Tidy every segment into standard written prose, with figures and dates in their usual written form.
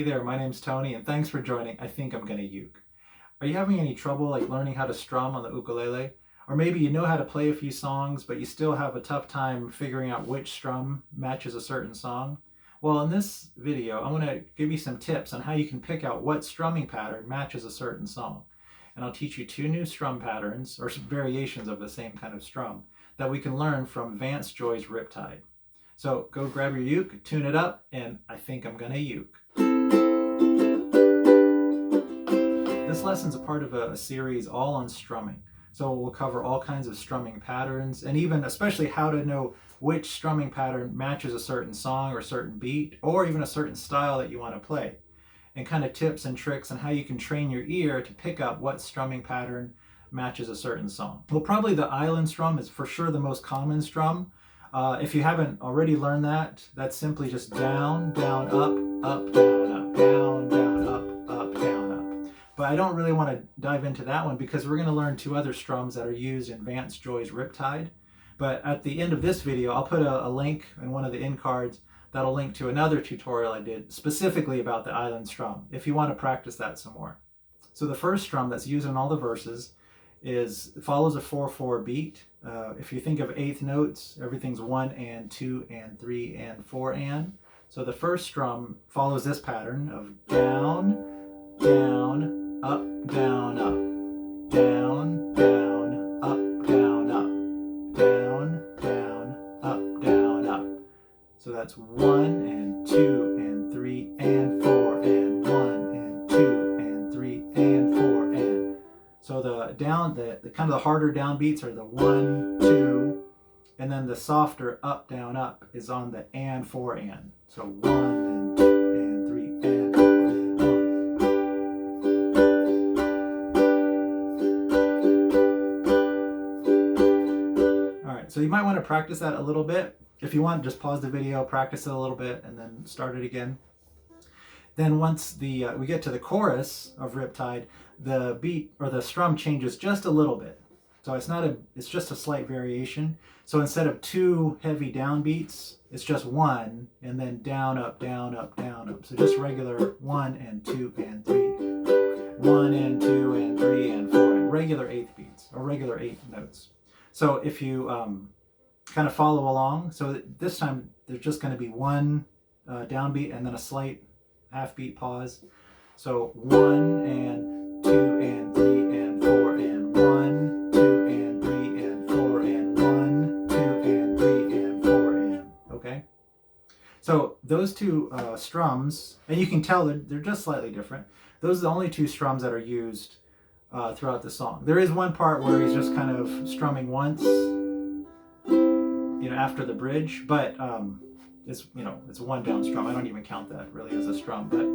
Hey there, my name's Tony, and thanks for joining I Think I'm Gonna Uke. Are you having any trouble learning how to strum on the ukulele? Or maybe you know how to play a few songs, but you still have a tough time figuring out which strum matches a certain song? Well, in this video, I'm gonna give you some tips on how you can pick out what strumming pattern matches a certain song. And I'll teach you two new strum patterns, or some variations of the same kind of strum, that we can learn from Vance Joy's Riptide. So go grab your uke, tune it up, and I think I'm gonna uke. This lesson's a part of a series all on strumming. So we'll cover all kinds of strumming patterns, and even especially how to know which strumming pattern matches a certain song or certain beat, or even a certain style that you want to play. And kind of tips and tricks on how you can train your ear to pick up what strumming pattern matches a certain song. Well, probably the island strum is for sure the most common strum. If you haven't already learned that, that's simply just down, down, up, down, up, down, down, up, down, up. But I don't really want to dive into that one because we're going to learn two other strums that are used in Vance Joy's Riptide. But at the end of this video, I'll put a link in one of the end cards that'll link to another tutorial I did specifically about the island strum, if you want to practice that some more. So the first strum that's used in all the verses follows a 4/4 beat. If you think of eighth notes, everything's 1 and 2 and 3 and 4 and. So the first strum follows this pattern of down, down, up, down, up, down, down, up, down, up, down, down, up, down, up. So that's 1 and 2 and 3 and 4 and 1 and 2 and 3 and 4 and. So the kind of the harder down beats are the 1, 2, and then the softer up, down, up is on the and 4 and. So 1 and 2 and 3 and 4 and 1. All right, so you might want to practice that a little bit. If you want, just pause the video, practice it a little bit, and then start it again. Then once we get to the chorus of Riptide, the beat or the strum changes just a little bit. So it's just a slight variation. So instead of 2 heavy down beats, it's just 1 and then down, up, down, up, down, up. So just regular 1 and 2 and 3, 1 and 2 and 3 and 4, and regular eighth beats or regular 8 notes. So if you kind of follow along, so this time there's just going to be 1 downbeat and then a slight half beat pause. So 1 and 2 and 3 and 4 and 1, 2 and 3 and 4 and 1, 2 and 3 and 4 and. Okay? So those two strums, and you can tell they're just slightly different. Those are the only two strums that are used throughout the song. There is one part where he's just kind of strumming once, after the bridge, but it's a 1 down strum. I don't even count that really as a strum. But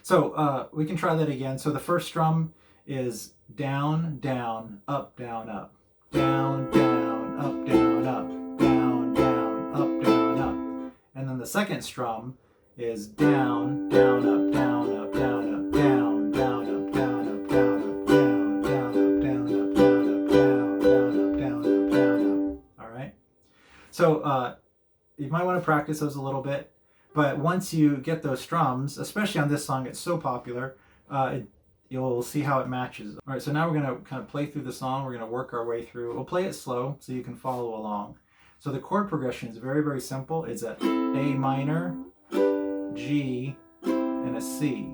so we can try that again. So the first strum is down, down, up, down, up, down, down, up, down, up, down, down, up, down, up. And then the second strum is down, down, up, down, up, down, up, down, down, up, down, up, down, up, down, down, up, down, up, down, up, down, down, up, down, up, down, up. All right. So you might want to practice those a little bit, but once you get those strums, especially on this song, it's so popular, you'll see how it matches. All right, so now we're going to kind of play through the song. We're going to work our way through. We'll play it slow so you can follow along. So the chord progression is very, very simple. It's a A minor, G, and a C.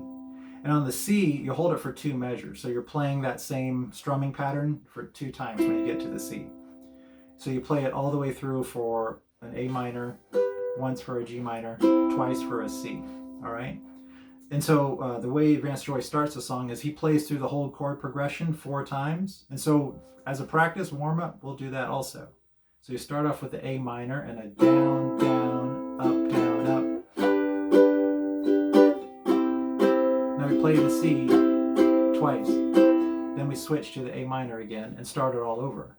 And on the C, you hold it for 2 measures. So you're playing that same strumming pattern for 2 times when you get to the C. So you play it all the way through for an A minor, once for a G minor, twice for a C. All right? And so the way Vance Joy starts the song is he plays through the whole chord progression 4 times. And so as a practice warm-up, we'll do that also. So you start off with the A minor and a down, down, up, down, up. Now we play the C twice. Then we switch to the A minor again and start it all over.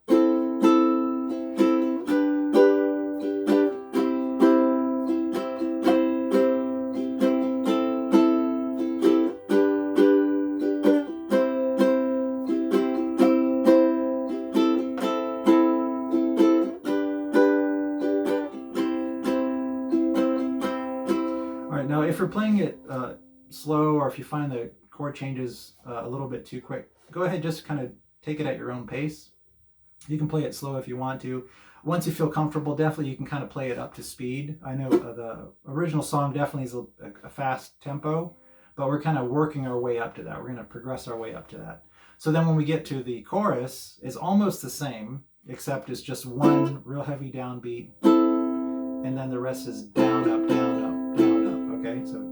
Now, if you're playing it slow, or if you find the chord changes a little bit too quick, go ahead, just kind of take it at your own pace. You can play it slow if you want to. Once you feel comfortable, definitely you can kind of play it up to speed. I know the original song definitely is a fast tempo, but we're kind of working our way up to that. We're going to progress our way up to that. So then when we get to the chorus, it's almost the same, except it's just one real heavy downbeat, and then the rest is down, up, down, up, down, up. Okay, so.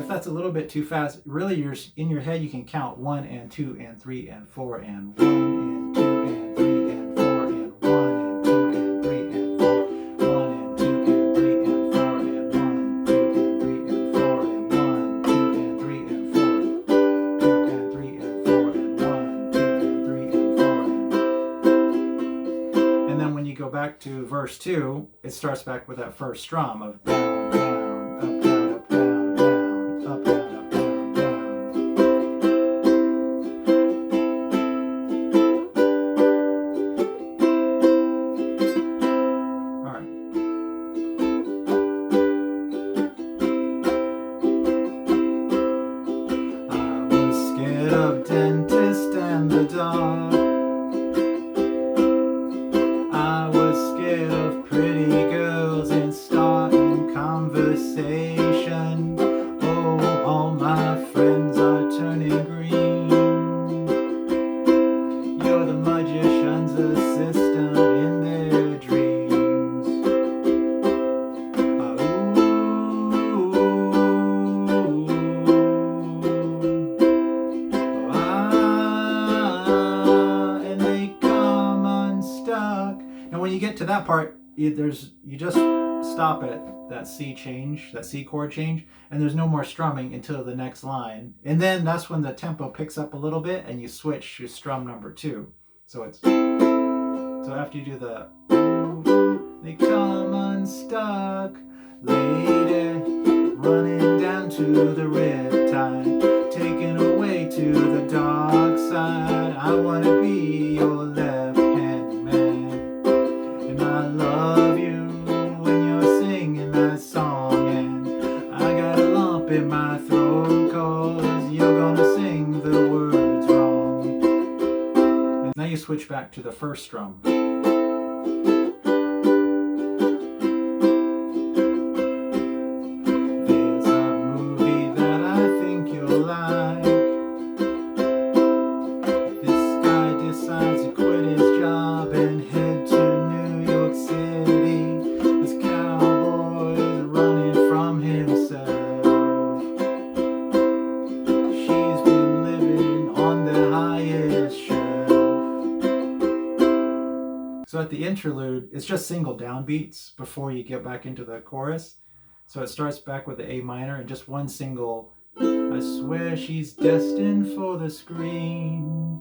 That's a little bit too fast. Really, you're in your head, you can count 1 and 2 and 3 and 4 and 1 and 2 and 3 and 4 and 1 and 2 and 3 and 4, 1 and 2 and 3 and 4 and 1, 2 and 3 and 4 and 1, 2 and 3 and 4, 2 and 3 and 4 and 1, 2 and 3 and 4 and then when you go back to verse 2, it starts back with that first strum of down, down, up, down. I was scared of pretty girls and starting conversation. Oh, all my friends are turning green. You're the magician's assistant in their dreams. And they come unstuck. And when you get to that part, you just stop at that C change, that C chord change, and there's no more strumming until the next line. And then that's when the tempo picks up a little bit and you switch to strum number 2. So after you do the they come unstuck, lady, running down to the Riptide, taken away to the dark side. I want to be your left-hand man, and I love you when you're singing that song, and I got a lump in my throat 'cause you're gonna sing the words wrong. And now you switch back to the first strum. So at the interlude, it's just single downbeats before you get back into the chorus. So it starts back with the A minor and just one single. I swear she's destined for the screen,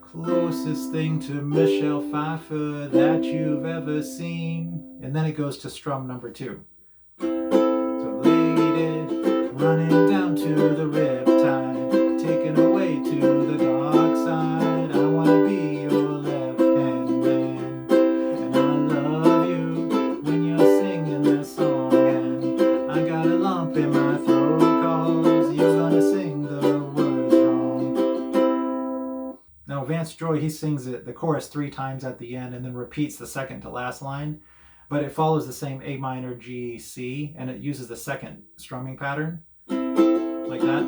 closest thing to Michelle Pfeiffer that you've ever seen. And then it goes to strum number 2. So lady, running down to the Riptide, taken away to the dark side. I want to be your left-hand man, and I love you when you're singing that song, and I got a lump in my throat 'cause you're gonna sing the words wrong. Now Vance Joy, he sings the chorus 3 times at the end and then repeats the second to last line, but it follows the same A minor, G, C, and it uses the second strumming pattern, like that.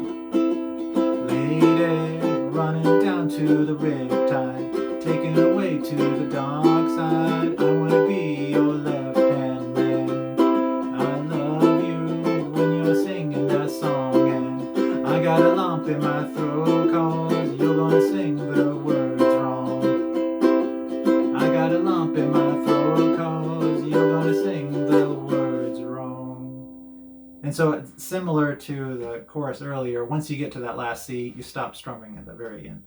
Lady, running down to the Riptide, taken away to the dark side. I want to be your left-hand man. I love you when you're singing that song, and I got a lump in my throat 'cause you're gonna sing the words wrong. I got a lump in my throat 'cause you're gonna sing the words wrong. And so it's similar to the chorus earlier. Once you get to that last C, you stop strumming at the very end.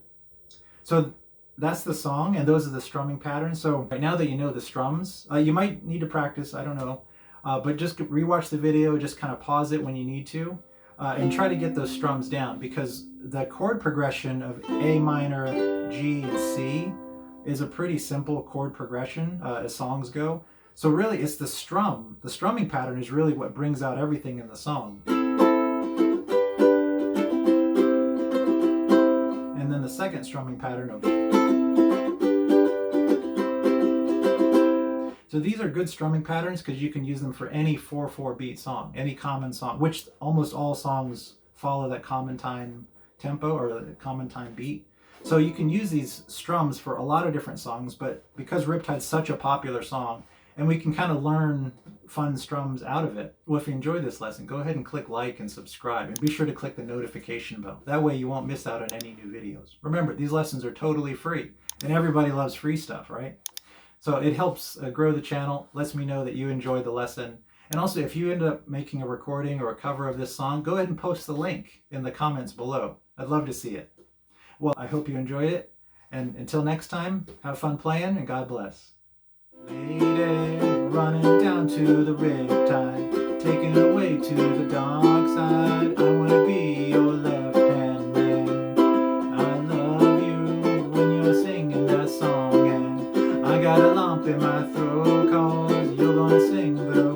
So that's the song, and those are the strumming patterns. So right now that you know the strums, you might need to practice, I don't know, but just rewatch the video, just kind of pause it when you need to, and try to get those strums down, because the chord progression of A minor, G, G, and C is a pretty simple chord progression as songs go. So really it's the strum. The strumming pattern is really what brings out everything in the song. And then the second strumming pattern of... So these are good strumming patterns because you can use them for any 4/4 beat song, any common song, which almost all songs follow that common time tempo or the common time beat. So you can use these strums for a lot of different songs, but because Riptide's such a popular song, and we can kind of learn fun strums out of it. Well, if you enjoyed this lesson, go ahead and click like and subscribe, and be sure to click the notification bell. That way you won't miss out on any new videos. Remember, these lessons are totally free, and everybody loves free stuff, right? So it helps grow the channel, lets me know that you enjoyed the lesson. And also, if you end up making a recording or a cover of this song, go ahead and post the link in the comments below. I'd love to see it. Well, I hope you enjoyed it. And until next time, have fun playing and God bless. Lady, running down to the Riptide, taken away to the dark side. I want to be your left-hand man. I love you when you're singing that song, and I got a lump in my throat 'cause you're gonna sing the